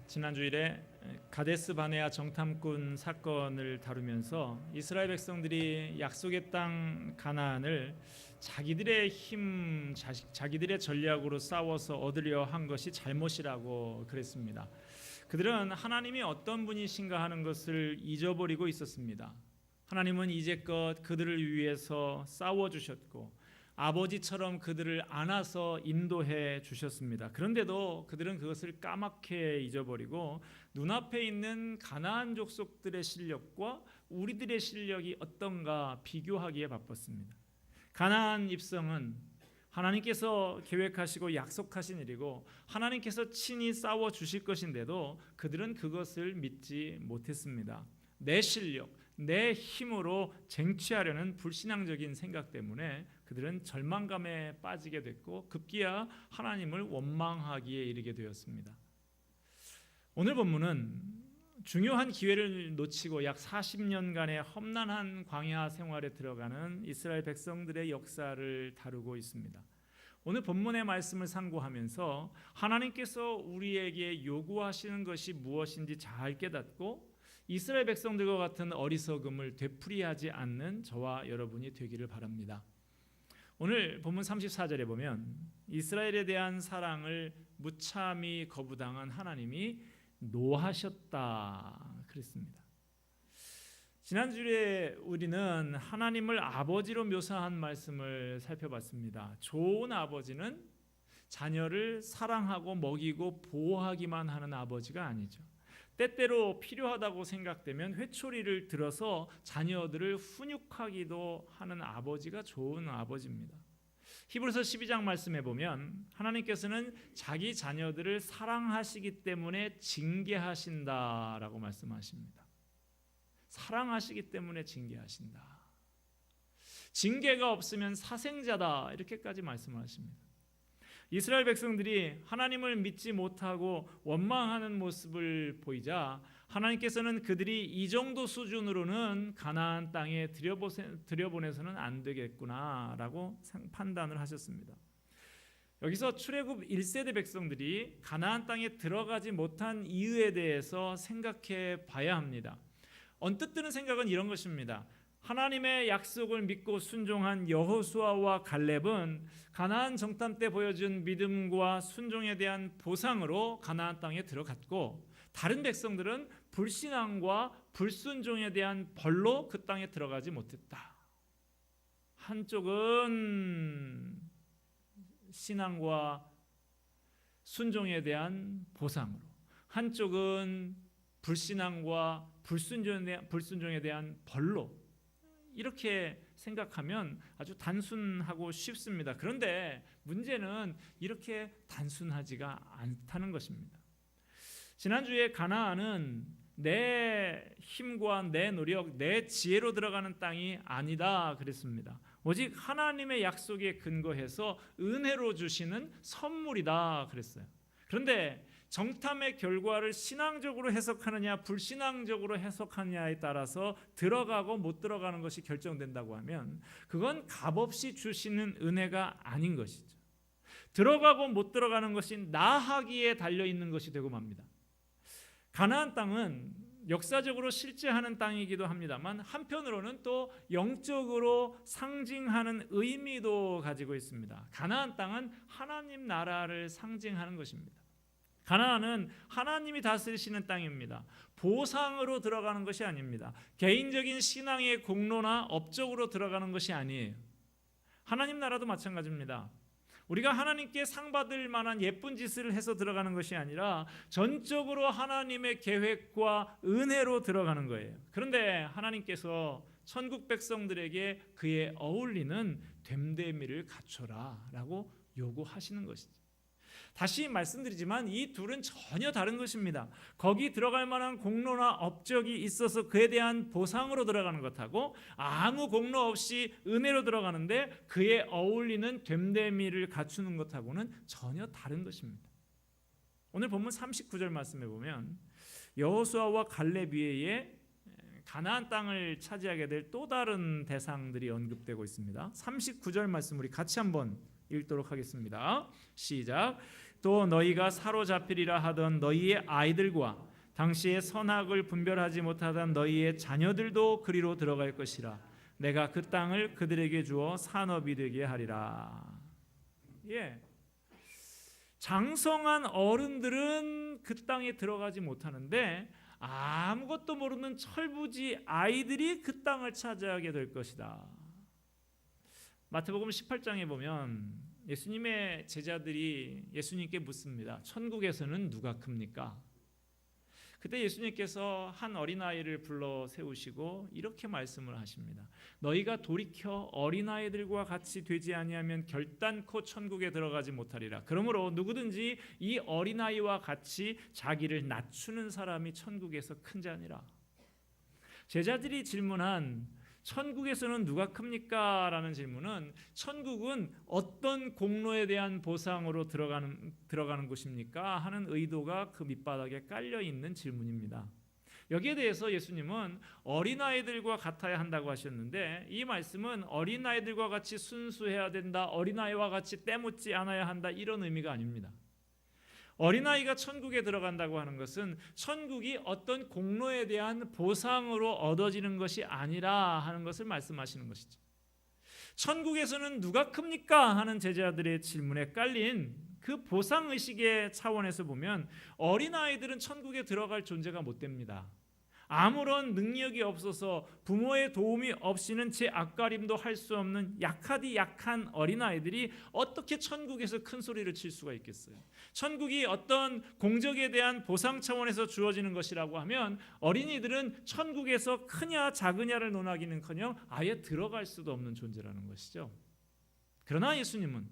지난 주일에 가데스 바네아 정탐꾼 사건을 다루면서 이스라엘 백성들이 약속의 땅 가나안을 자기들의 힘, 자기들의 전략으로 싸워서 얻으려 한 것이 잘못이라고 그랬습니다. 그들은 하나님이 어떤 분이신가 하는 것을 잊어버리고 있었습니다. 하나님은 이제껏 그들을 위해서 싸워주셨고 아버지처럼 그들을 안아서 인도해 주셨습니다. 그런데도 그들은 그것을 까맣게 잊어버리고 눈앞에 있는 가나안 족속들의 실력과 우리들의 실력이 어떤가 비교하기에 바빴습니다. 가나안 입성은 하나님께서 계획하시고 약속하신 일이고 하나님께서 친히 싸워 주실 것인데도 그들은 그것을 믿지 못했습니다. 내 실력, 내 힘으로 쟁취하려는 불신앙적인 생각 때문에 그들은 절망감에 빠지게 됐고 급기야 하나님을 원망하기에 이르게 되었습니다. 오늘 본문은 중요한 기회를 놓치고 약 40년간의 험난한 광야 생활에 들어가는 이스라엘 백성들의 역사를 다루고 있습니다. 오늘 본문의 말씀을 상고하면서 하나님께서 우리에게 요구하시는 것이 무엇인지 잘 깨닫고 이스라엘 백성들과 같은 어리석음을 되풀이하지 않는 저와 여러분이 되기를 바랍니다. 오늘 본문 34절에 보면 이스라엘에 대한 사랑을 무참히 거부당한 하나님이 노하셨다 그랬습니다. 지난주에 우리는 하나님을 아버지로 묘사한 말씀을 살펴봤습니다. 좋은 아버지는 자녀를 사랑하고 먹이고 보호하기만 하는 아버지가 아니죠. 때때로 필요하다고 생각되면 회초리를 들어서 자녀들을 훈육하기도 하는 아버지가 좋은 아버지입니다. 히브리서 12장 말씀에 보면 하나님께서는 자기 자녀들을 사랑하시기 때문에 징계하신다라고 말씀하십니다. 사랑하시기 때문에 징계하신다. 징계가 없으면 사생자다 이렇게까지 말씀하십니다. 이스라엘 백성들이 하나님을 믿지 못하고 원망하는 모습을 보이자 하나님께서는 그들이 이 정도 수준으로는 가나안 땅에 들여보내서는 안 되겠구나라고 판단을 하셨습니다. 여기서 출애굽 1세대 백성들이 가나안 땅에 들어가지 못한 이유에 대해서 생각해 봐야 합니다. 언뜻 드는 생각은 이런 것입니다. 하나님의 약속을 믿고 순종한 여호수아와 갈렙은 가나안 정탐 때 보여준 믿음과 순종에 대한 보상으로 가나안 땅에 들어갔고 다른 백성들은 불신앙과 불순종에 대한 벌로 그 땅에 들어가지 못했다. 한쪽은 신앙과 순종에 대한 보상으로, 한쪽은 불신앙과 불순종에 대한 벌로 이렇게 생각하면 아주 단순하고 쉽습니다. 그런데 문제는 이렇게 단순하지가 않다는 것입니다. 지난주에 가나안은 내 힘과 내 노력, 내 지혜로 들어가는 땅이 아니다 그랬습니다. 오직 하나님의 약속에 근거해서 은혜로 주시는 선물이다 그랬어요. 그런데 정탐의 결과를 신앙적으로 해석하느냐 불신앙적으로 해석하느냐에 따라서 들어가고 못 들어가는 것이 결정된다고 하면 그건 값없이 주시는 은혜가 아닌 것이죠. 들어가고 못 들어가는 것이 나하기에 달려있는 것이 되고 맙니다. 가나안 땅은 역사적으로 실제하는 땅이기도 합니다만 한편으로는 또 영적으로 상징하는 의미도 가지고 있습니다. 가나안 땅은 하나님 나라를 상징하는 것입니다. 가나안은 하나님이 다스리시는 땅입니다. 보상으로 들어가는 것이 아닙니다. 개인적인 신앙의 공로나 업적으로 들어가는 것이 아니에요. 하나님 나라도 마찬가지입니다. 우리가 하나님께 상 받을 만한 예쁜 짓을 해서 들어가는 것이 아니라 전적으로 하나님의 계획과 은혜로 들어가는 거예요. 그런데 하나님께서 천국 백성들에게 그에 어울리는 됨됨이를 갖춰라 라고 요구하시는 것이죠. 다시 말씀드리지만 이 둘은 전혀 다른 것입니다. 거기 들어갈 만한 공로나 업적이 있어서 그에 대한 보상으로 들어가는 것하고 아무 공로 없이 은혜로 들어가는데 그에 어울리는 됨됨이를 갖추는 것하고는 전혀 다른 것입니다. 오늘 본문 39절 말씀에 보면 여호수아와 갈렙 외에 가나안 땅을 차지하게 될 또 다른 대상들이 언급되고 있습니다. 39절 말씀 우리 같이 한번 읽도록 하겠습니다. 시작. 또 너희가 사로잡히리라 하던 너희의 아이들과 당시에 선악을 분별하지 못하던 너희의 자녀들도 그리로 들어갈 것이라. 내가 그 땅을 그들에게 주어 산업이 되게 하리라. 예. 장성한 어른들은 그 땅에 들어가지 못하는데 아무것도 모르는 철부지 아이들이 그 땅을 차지하게 될 것이다. 마태복음 18장에 보면 예수님의 제자들이 예수님께 묻습니다. 천국에서는 누가 큽니까? 그때 예수님께서 한 어린아이를 불러 세우시고 이렇게 말씀을 하십니다. 너희가 돌이켜 어린아이들과 같이 되지 아니하면 결단코 천국에 들어가지 못하리라. 그러므로 누구든지 이 어린아이와 같이 자기를 낮추는 사람이 천국에서 큰 자니라. 제자들이 질문한 천국에서는 누가 큽니까? 라는 질문은 천국은 어떤 공로에 대한 보상으로 들어가는 곳입니까? 하는 의도가 그 밑바닥에 깔려 있는 질문입니다. 여기에 대해서 예수님은 어린아이들과 같아야 한다고 하셨는데 이 말씀은 어린아이들과 같이 순수해야 된다, 어린아이와 같이 때묻지 않아야 한다 이런 의미가 아닙니다. 어린아이가 천국에 들어간다고 하는 것은 천국이 어떤 공로에 대한 보상으로 얻어지는 것이 아니라 하는 것을 말씀하시는 것이죠. 천국에서는 누가 큽니까? 하는 제자들의 질문에 깔린 그 보상의식의 차원에서 보면 어린아이들은 천국에 들어갈 존재가 못 됩니다. 아무런 능력이 없어서 부모의 도움이 없이는 제 앞가림도 할 수 없는 약하디 약한 어린아이들이 어떻게 천국에서 큰 소리를 칠 수가 있겠어요? 천국이 어떤 공적에 대한 보상 차원에서 주어지는 것이라고 하면 어린이들은 천국에서 크냐 작으냐를 논하기는커녕 아예 들어갈 수도 없는 존재라는 것이죠. 그러나 예수님은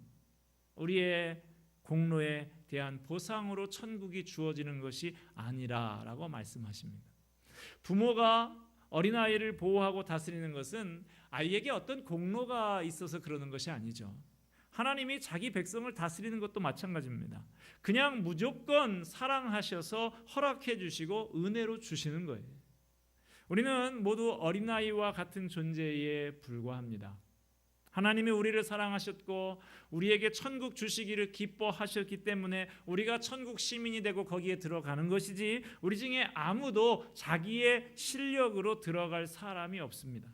우리의 공로에 대한 보상으로 천국이 주어지는 것이 아니라라고 말씀하십니다. 부모가 어린아이를 보호하고 다스리는 것은 아이에게 어떤 공로가 있어서 그러는 것이 아니죠. 하나님이 자기 백성을 다스리는 것도 마찬가지입니다. 그냥 무조건 사랑하셔서 허락해 주시고 은혜로 주시는 거예요. 우리는 모두 어린아이와 같은 존재에 불과합니다. 하나님이 우리를 사랑하셨고 우리에게 천국 주시기를 기뻐하셨기 때문에 우리가 천국 시민이 되고 거기에 들어가는 것이지 우리 중에 아무도 자기의 실력으로 들어갈 사람이 없습니다.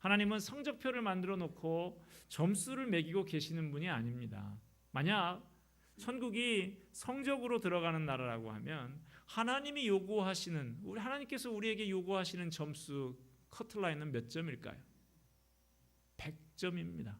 하나님은 성적표를 만들어 놓고 점수를 매기고 계시는 분이 아닙니다. 만약 천국이 성적으로 들어가는 나라라고 하면 하나님이 요구하시는 하나님께서 우리에게 요구하시는 점수 커트라인은 몇 점일까요? 100점입니다.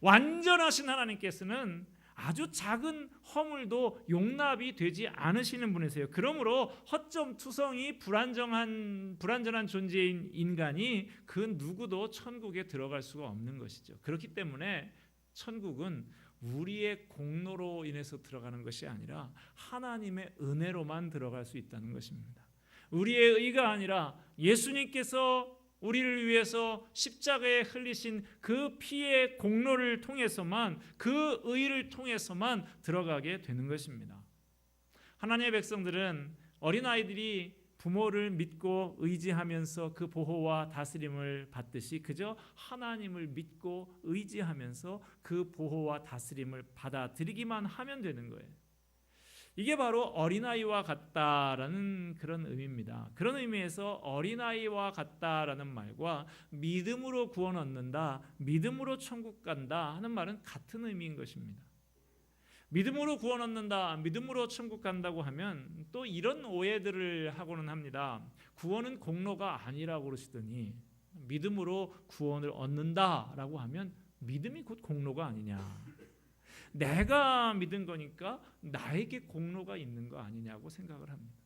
완전하신 하나님께서는 아주 작은 허물도 용납이 되지 않으시는 분이세요. 그러므로 허점투성이 불완전한 존재인 인간이 그 누구도 천국에 들어갈 수가 없는 것이죠. 그렇기 때문에 천국은 우리의 공로로 인해서 들어가는 것이 아니라 하나님의 은혜로만 들어갈 수 있다는 것입니다. 우리의 의가 아니라 예수님께서 우리를 위해서 십자가에 흘리신 그 피의 공로를 통해서만 그 의를 통해서만 들어가게 되는 것입니다. 하나님의 백성들은 어린아이들이 부모를 믿고 의지하면서 그 보호와 다스림을 받듯이 그저 하나님을 믿고 의지하면서 그 보호와 다스림을 받아들이기만 하면 되는 거예요. 이게 바로 어린아이와 같다라는 그런 의미입니다. 그런 의미에서 어린아이와 같다라는 말과 믿음으로 구원 얻는다, 믿음으로 천국 간다 하는 말은 같은 의미인 것입니다. 믿음으로 구원 얻는다, 믿음으로 천국 간다고 하면 또 이런 오해들을 하고는 합니다. 구원은 공로가 아니라고 그러시더니 믿음으로 구원을 얻는다라고 하면 믿음이 곧 공로가 아니냐. 내가 믿은 거니까 나에게 공로가 있는 거 아니냐고 생각을 합니다.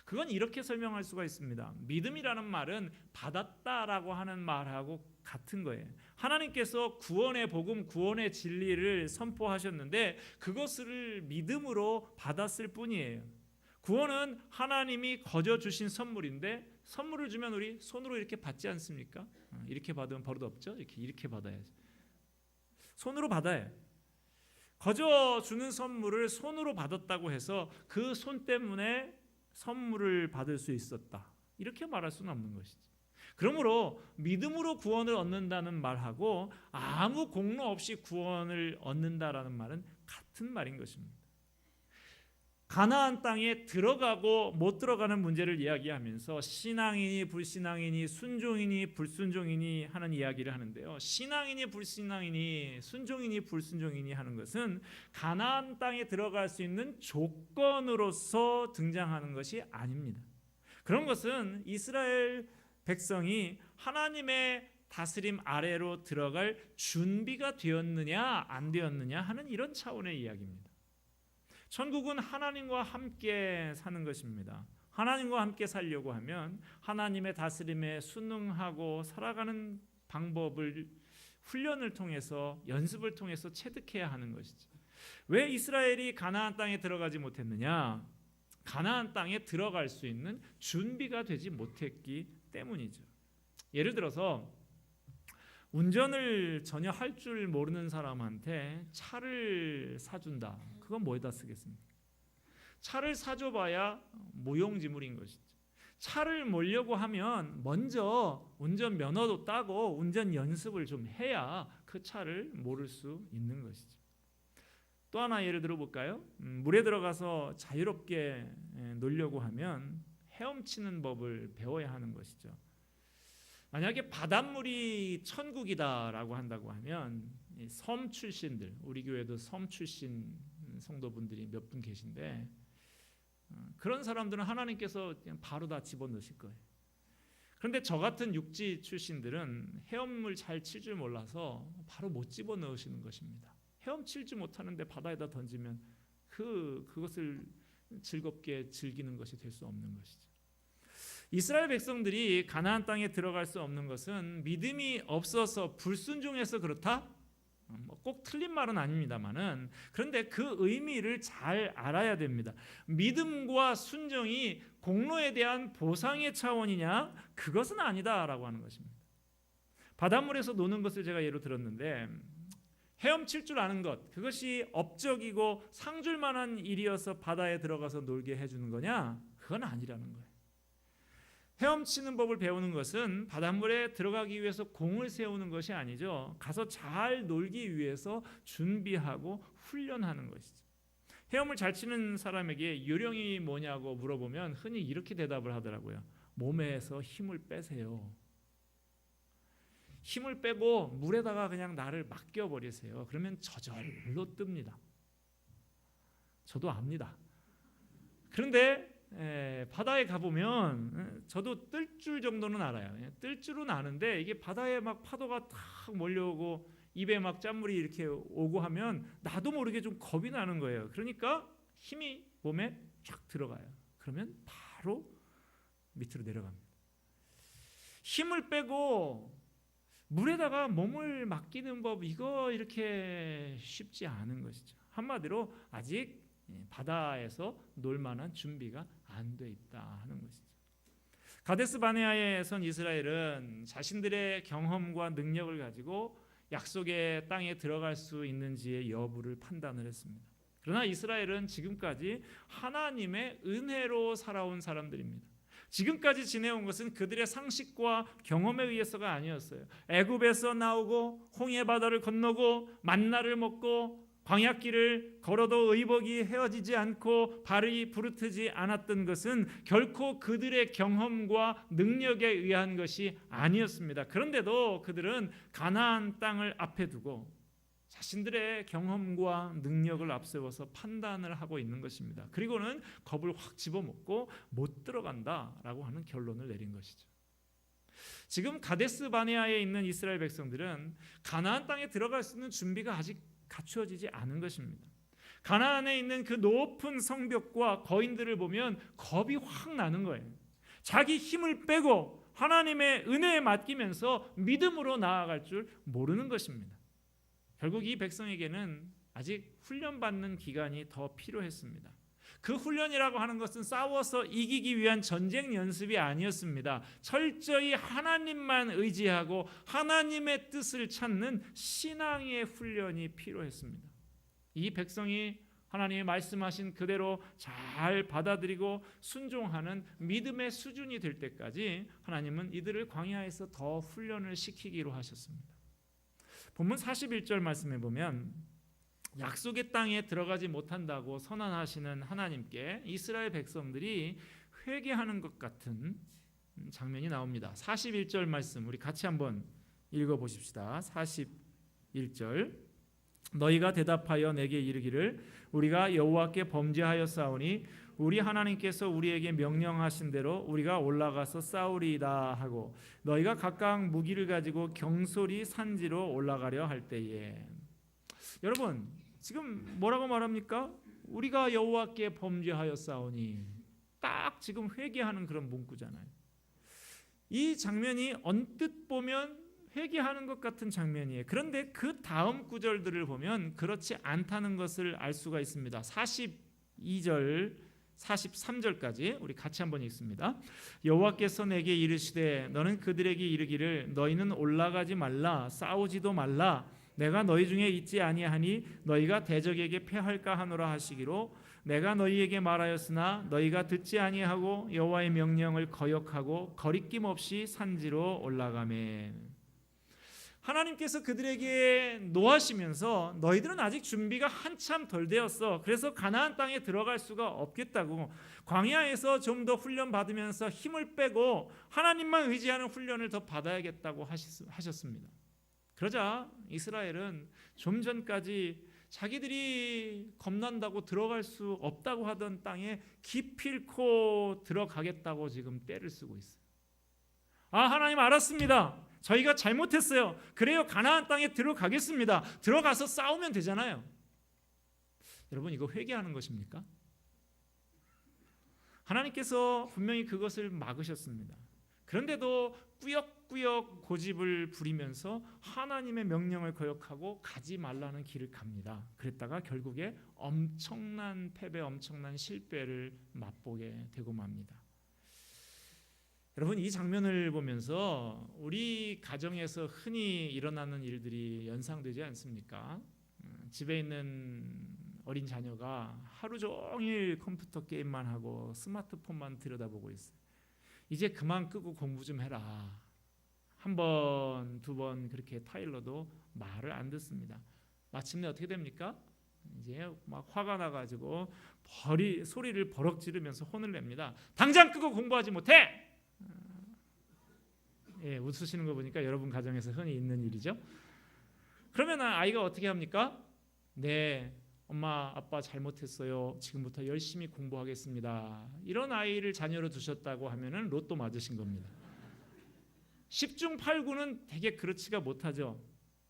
그건 이렇게 설명할 수가 있습니다. 믿음이라는 말은 받았다라고 하는 말하고 같은 거예요. 하나님께서 구원의 복음, 구원의 진리를 선포하셨는데 그것을 믿음으로 받았을 뿐이에요. 구원은 하나님이 거저 주신 선물인데 선물을 주면 우리 손으로 이렇게 받지 않습니까? 이렇게 받으면 버릇 없죠? 이렇게 받아야지. 손으로 받아요. 거저 주는 선물을 손으로 받았다고 해서 그 손 때문에 선물을 받을 수 있었다. 이렇게 말할 수는 없는 것이지. 그러므로 믿음으로 구원을 얻는다는 말하고 아무 공로 없이 구원을 얻는다라는 말은 같은 말인 것입니다. 가나안 땅에 들어가고 못 들어가는 문제를 이야기하면서 신앙이니 불신앙이니 순종이니 불순종이니 하는 이야기를 하는데요. 신앙이니 불신앙이니 순종이니 불순종이니 하는 것은 가나안 땅에 들어갈 수 있는 조건으로서 등장하는 것이 아닙니다. 그런 것은 이스라엘 백성이 하나님의 다스림 아래로 들어갈 준비가 되었느냐 안 되었느냐 하는 이런 차원의 이야기입니다. 천국은 하나님과 함께 사는 것입니다. 하나님과 함께 살려고 하면 하나님의 다스림에 순응하고 살아가는 방법을 훈련을 통해서 연습을 통해서 체득해야 하는 것이죠. 왜 이스라엘이 가나안 땅에 들어가지 못했느냐? 가나안 땅에 들어갈 수 있는 준비가 되지 못했기 때문이죠. 예를 들어서 운전을 전혀 할 줄 모르는 사람한테 차를 사준다. 그건 뭐에다 쓰겠습니까? 차를 사줘봐야 무용지물인 것이죠. 차를 몰려고 하면 먼저 운전 면허도 따고 운전 연습을 좀 해야 그 차를 모를 수 있는 것이죠. 또 하나 예를 들어볼까요? 물에 들어가서 자유롭게 놀려고 하면 헤엄치는 법을 배워야 하는 것이죠. 만약에 바닷물이 천국이다라고 한다고 하면 섬 출신들, 우리 교회도 섬 출신 성도분들이 몇 분 계신데 그런 사람들은 하나님께서 그냥 바로 다 집어넣으실 거예요. 그런데 저 같은 육지 출신들은 헤엄을 잘 칠 줄 몰라서 바로 못 집어넣으시는 것입니다. 헤엄칠 줄 못하는데 바다에다 던지면 그것을 즐겁게 즐기는 것이 될 수 없는 것이죠. 이스라엘 백성들이 가나안 땅에 들어갈 수 없는 것은 믿음이 없어서 불순종해서 그렇다? 꼭 틀린 말은 아닙니다만은 그런데 그 의미를 잘 알아야 됩니다. 믿음과 순종이 공로에 대한 보상의 차원이냐? 그것은 아니다라고 하는 것입니다. 바닷물에서 노는 것을 제가 예로 들었는데 헤엄칠 줄 아는 것, 그것이 업적이고 상줄 만한 일이어서 바다에 들어가서 놀게 해주는 거냐? 그건 아니라는 거예요. 헤엄치는 법을 배우는 것은 바닷물에 들어가기 위해서 공을 세우는 것이 아니죠. 가서 잘 놀기 위해서 준비하고 훈련하는 것이죠. 헤엄을 잘 치는 사람에게 요령이 뭐냐고 물어보면 흔히 이렇게 대답을 하더라고요. 몸에서 힘을 빼세요. 힘을 빼고 물에다가 그냥 나를 맡겨버리세요. 그러면 저절로 뜹니다. 저도 압니다. 그런데 바다에 가보면 저도 뜰 줄 정도는 알아요. 뜰 줄은 아는데 이게 바다에 막 파도가 탁 몰려오고 입에 막 짠물이 이렇게 오고 하면 나도 모르게 좀 겁이 나는 거예요. 그러니까 힘이 몸에 쫙 들어가요. 그러면 바로 밑으로 내려갑니다. 힘을 빼고 물에다가 몸을 맡기는 법, 이거 이렇게 쉽지 않은 것이죠. 한마디로 아직 바다에서 놀 만한 준비가 안 돼 있다 하는 것이죠. 가데스 바네아에 선 이스라엘은 자신들의 경험과 능력을 가지고 약속의 땅에 들어갈 수 있는지의 여부를 판단을 했습니다. 그러나 이스라엘은 지금까지 하나님의 은혜로 살아온 사람들입니다. 지금까지 지내온 것은 그들의 상식과 경험에 의해서가 아니었어요. 애굽에서 나오고 홍해 바다를 건너고 만나를 먹고 광야길을 걸어도 의복이 헤어지지 않고 발이 부르트지 않았던 것은 결코 그들의 경험과 능력에 의한 것이 아니었습니다. 그런데도 그들은 가나안 땅을 앞에 두고 자신들의 경험과 능력을 앞세워서 판단을 하고 있는 것입니다. 그리고는 겁을 확 집어먹고 못 들어간다라고 하는 결론을 내린 것이죠. 지금 가데스 바네아에 있는 이스라엘 백성들은 가나안 땅에 들어갈 수 있는 준비가 아직 갖추어지지 않은 것입니다. 가나안에 있는 그 높은 성벽과 거인들을 보면 겁이 확 나는 거예요. 자기 힘을 빼고 하나님의 은혜에 맡기면서 믿음으로 나아갈 줄 모르는 것입니다. 결국 이 백성에게는 아직 훈련받는 기간이 더 필요했습니다. 그 훈련이라고 하는 것은 싸워서 이기기 위한 전쟁 연습이 아니었습니다. 철저히 하나님만 의지하고 하나님의 뜻을 찾는 신앙의 훈련이 필요했습니다. 이 백성이 하나님이 말씀하신 그대로 잘 받아들이고 순종하는 믿음의 수준이 될 때까지 하나님은 이들을 광야에서 더 훈련을 시키기로 하셨습니다. 본문 41절 말씀해 보면 약속의 땅에 들어가지 못한다고 선언하시는 하나님께 이스라엘 백성들이 회개하는 것 같은 장면이 나옵니다. 41절 말씀 우리 같이 한번 읽어보십시다. 41절 너희가 대답하여 내게 이르기를 우리가 여호와께 범죄하였사오니 우리 하나님께서 우리에게 명령하신 대로 우리가 올라가서 싸우리이다 하고 너희가 각각 무기를 가지고 경솔히 산지로 올라가려 할 때에. 여러분 지금 뭐라고 말합니까? 우리가 여호와께 범죄하였사오니. 딱 지금 회개하는 그런 문구잖아요. 이 장면이 언뜻 보면 회개하는 것 같은 장면이에요. 그런데 그 다음 구절들을 보면 그렇지 않다는 것을 알 수가 있습니다. 42절 43절까지 우리 같이 한번 읽습니다. 여호와께서 내게 이르시되 너는 그들에게 이르기를 너희는 올라가지 말라 싸우지도 말라 내가 너희 중에 있지 아니하니 너희가 대적에게 패할까 하노라 하시기로 내가 너희에게 말하였으나 너희가 듣지 아니하고 여호와의 명령을 거역하고 거리낌 없이 산지로 올라가매. 하나님께서 그들에게 노하시면서 너희들은 아직 준비가 한참 덜 되었어. 그래서 가나안 땅에 들어갈 수가 없겠다고 광야에서 좀 더 훈련 받으면서 힘을 빼고 하나님만 의지하는 훈련을 더 받아야겠다고 하셨습니다. 그러자 이스라엘은 좀 전까지 자기들이 겁난다고 들어갈 수 없다고 하던 땅에 기필코 들어가겠다고 지금 떼를 쓰고 있어요. 하나님 알았습니다. 저희가 잘못했어요. 그래요. 가나안 땅에 들어가겠습니다. 들어가서 싸우면 되잖아요. 여러분 이거 회개하는 것입니까? 하나님께서 분명히 그것을 막으셨습니다. 그런데도 꾸역꾸역 고집을 부리면서 하나님의 명령을 거역하고 가지 말라는 길을 갑니다. 그랬다가 결국에 엄청난 패배, 엄청난 실패를 맛보게 되고 맙니다. 여러분 이 장면을 보면서 우리 가정에서 흔히 일어나는 일들이 연상되지 않습니까? 집에 있는 어린 자녀가 하루 종일 컴퓨터 게임만 하고 스마트폰만 들여다보고 있어요. 이제 그만 끄고 공부 좀 해라. 한 번, 두 번 그렇게 타일러도 말을 안 듣습니다. 마침내 어떻게 됩니까? 이제 막 화가 나가지고 소리를 버럭 지르면서 혼을 냅니다. 당장 끄고 공부하지 못해! 웃으시는 거 보니까 여러분 가정에서 흔히 있는 일이죠. 그러면 아이가 어떻게 합니까? 네, 엄마 아빠 잘못했어요. 지금부터 열심히 공부하겠습니다. 이런 아이를 자녀로 두셨다고 하면은 로또 맞으신 겁니다. 10중 8구는 되게 그렇지가 못하죠.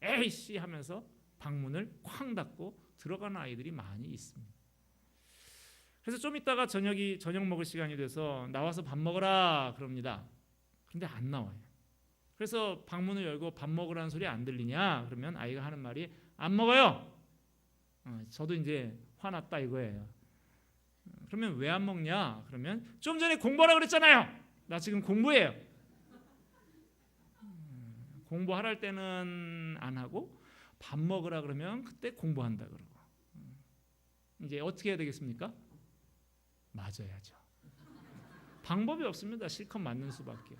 에이씨 하면서 방문을 쾅 닫고 들어가는 아이들이 많이 있습니다. 그래서 좀 이따가 저녁 먹을 시간이 돼서 나와서 밥 먹어라 그럽니다. 그런데 안 나와요. 그래서 방문을 열고 밥 먹으라는 소리 안 들리냐? 그러면 아이가 하는 말이 안 먹어요. 저도 이제 화났다 이거예요. 그러면 왜 안 먹냐? 그러면 좀 전에 공부하라 그랬잖아요. 나 지금 공부해요. 공부하랄 때는 안 하고 밥 먹으라 그러면 그때 공부한다 그러고. 이제 어떻게 해야 되겠습니까? 맞아야죠. 방법이 없습니다. 실컷 맞는 수밖에.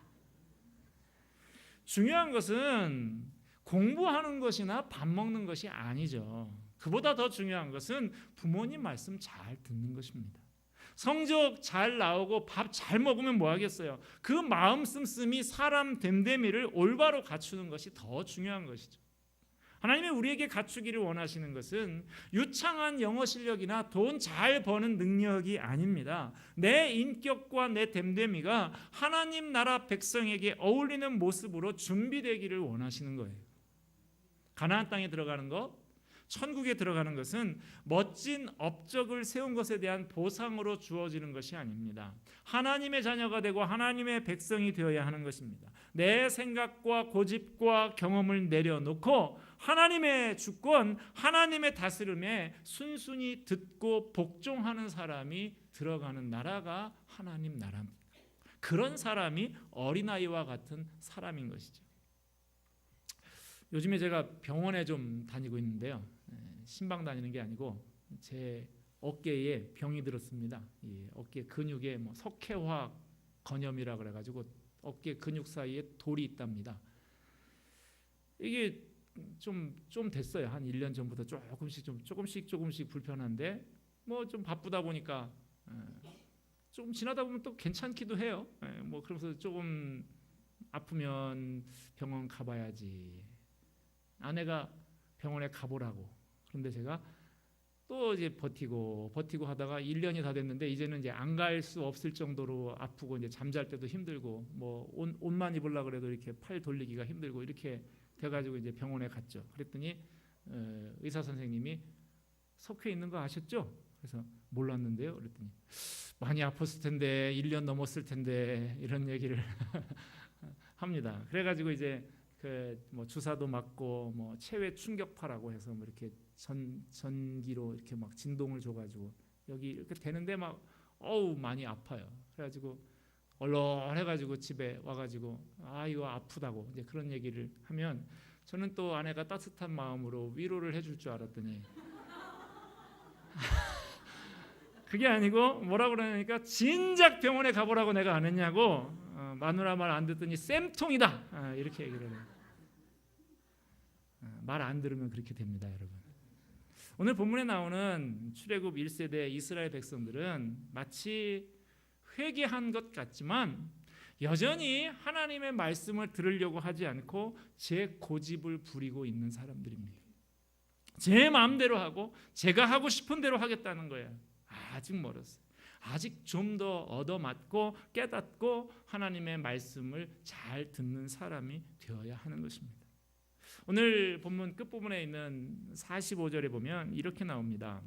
중요한 것은 공부하는 것이나 밥 먹는 것이 아니죠. 그보다 더 중요한 것은 부모님 말씀 잘 듣는 것입니다. 성적 잘 나오고 밥 잘 먹으면 뭐 하겠어요? 그 마음 씀씀이 사람 됨됨이를 올바로 갖추는 것이 더 중요한 것이죠. 하나님이 우리에게 갖추기를 원하시는 것은 유창한 영어 실력이나 돈 잘 버는 능력이 아닙니다. 내 인격과 내 됨됨이가 하나님 나라 백성에게 어울리는 모습으로 준비되기를 원하시는 거예요. 가나안 땅에 들어가는 것, 천국에 들어가는 것은 멋진 업적을 세운 것에 대한 보상으로 주어지는 것이 아닙니다. 하나님의 자녀가 되고 하나님의 백성이 되어야 하는 것입니다. 내 생각과 고집과 경험을 내려놓고 하나님의 주권, 하나님의 다스림에 순순히 듣고 복종하는 사람이 들어가는 나라가 하나님 나라입니다. 그런 사람이 어린아이와 같은 사람인 것이죠. 요즘에 제가 병원에 좀 다니고 있는데요. 신방 다니는 게 아니고 제 어깨에 병이 들었습니다. 어깨 근육에 석회화 건염이라 그래가지고 어깨 근육 사이에 돌이 있답니다. 이게 좀 됐어요. 한 1년 전부터 조금씩 불편한데 뭐 좀 바쁘다 보니까 조금 지나다 보면 또 괜찮기도 해요. 뭐 그러면서 조금 아프면 병원 가봐야지. 아내가 병원에 가보라고. 그런데 제가 또 이제 버티고 하다가 1년이 다 됐는데 이제는 이제 안 갈 수 없을 정도로 아프고 이제 잠잘 때도 힘들고 뭐 옷만 입으려고 그래도 이렇게 팔 돌리기가 힘들고 이렇게 돼가지고 이제 병원에 갔죠. 그랬더니 의사 선생님이 석회 있는 거 아셨죠? 그래서 몰랐는데요. 그랬더니 많이 아팠을 텐데 1년 넘었을 텐데 이런 얘기를 합니다. 그래가지고 이제 그 뭐 주사도 맞고 뭐 체외 충격파라고 해서 뭐 이렇게 전기로 이렇게 막 진동을 줘가지고 여기 이렇게 되는데 막 어우 많이 아파요. 그래가지고 얼얼해가지고 집에 와가지고 아 이거 아프다고 이제 그런 얘기를 하면 저는 또 아내가 따뜻한 마음으로 위로를 해줄 줄 알았더니 그게 아니고 뭐라 그러냐니까 진작 병원에 가보라고 내가 안 했냐고 마누라 말 안 듣더니 쌤통이다 이렇게 얘기를 해요. 말 안 들으면 그렇게 됩니다, 여러분. 오늘 본문에 나오는 출애굽 1세대 이스라엘 백성들은 마치 회개한 것 같지만 여전히 하나님의 말씀을 들으려고 하지 않고 제 고집을 부리고 있는 사람들입니다. 제 마음대로 하고 제가 하고 싶은 대로 하겠다는 거예요. 아직 멀었어요. 아직 좀 더 얻어맞고 깨닫고 하나님의 말씀을 잘 듣는 사람이 되어야 하는 것입니다. 오늘 본문 끝부분에 있는 45절에 보면 이렇게 나옵니다.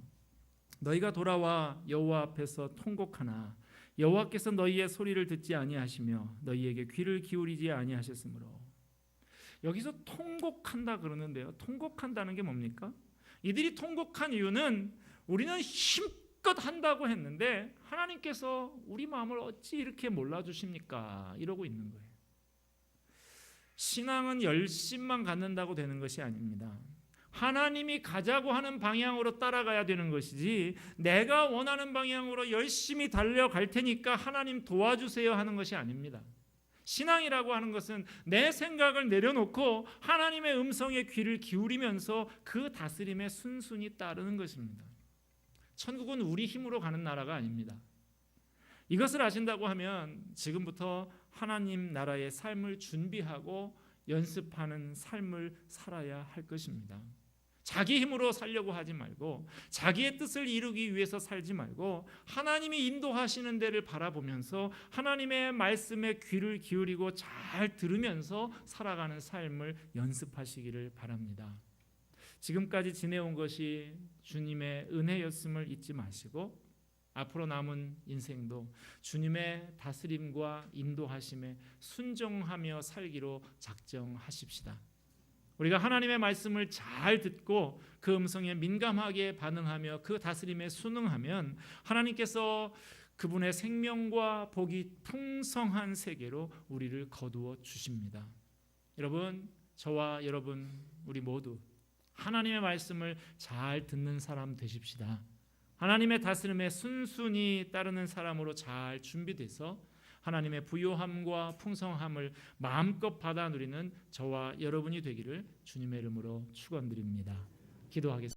너희가 돌아와 여호와 앞에서 통곡하나 여호와께서 너희의 소리를 듣지 아니하시며 너희에게 귀를 기울이지 아니하셨으므로. 여기서 통곡한다 그러는데요. 통곡한다는 게 뭡니까? 이들이 통곡한 이유는 우리는 힘껏 한다고 했는데 하나님께서 우리 마음을 어찌 이렇게 몰라주십니까? 이러고 있는 거예요. 신앙은 열심만 갖는다고 되는 것이 아닙니다. 하나님이 가자고 하는 방향으로 따라가야 되는 것이지 내가 원하는 방향으로 열심히 달려갈 테니까 하나님 도와주세요 하는 것이 아닙니다. 신앙이라고 하는 것은 내 생각을 내려놓고 하나님의 음성에 귀를 기울이면서 그 다스림에 순순히 따르는 것입니다. 천국은 우리 힘으로 가는 나라가 아닙니다. 이것을 아신다고 하면 지금부터 하나님 나라의 삶을 준비하고 연습하는 삶을 살아야 할 것입니다. 자기 힘으로 살려고 하지 말고 자기의 뜻을 이루기 위해서 살지 말고 하나님이 인도하시는 데를 바라보면서 하나님의 말씀에 귀를 기울이고 잘 들으면서 살아가는 삶을 연습하시기를 바랍니다. 지금까지 지내온 것이 주님의 은혜였음을 잊지 마시고 앞으로 남은 인생도 주님의 다스림과 인도하심에 순종하며 살기로 작정하십시다. 우리가 하나님의 말씀을 잘 듣고 그 음성에 민감하게 반응하며 그 다스림에 순응하면 하나님께서 그분의 생명과 복이 풍성한 세계로 우리를 거두어 주십니다. 여러분, 저와 여러분 우리 모두 하나님의 말씀을 잘 듣는 사람 되십시다. 하나님의 다스림에 순순히 따르는 사람으로 잘 준비돼서 하나님의 부요함과 풍성함을 마음껏 받아 누리는 저와 여러분이 되기를 주님의 이름으로 축원드립니다. 기도하겠습니다.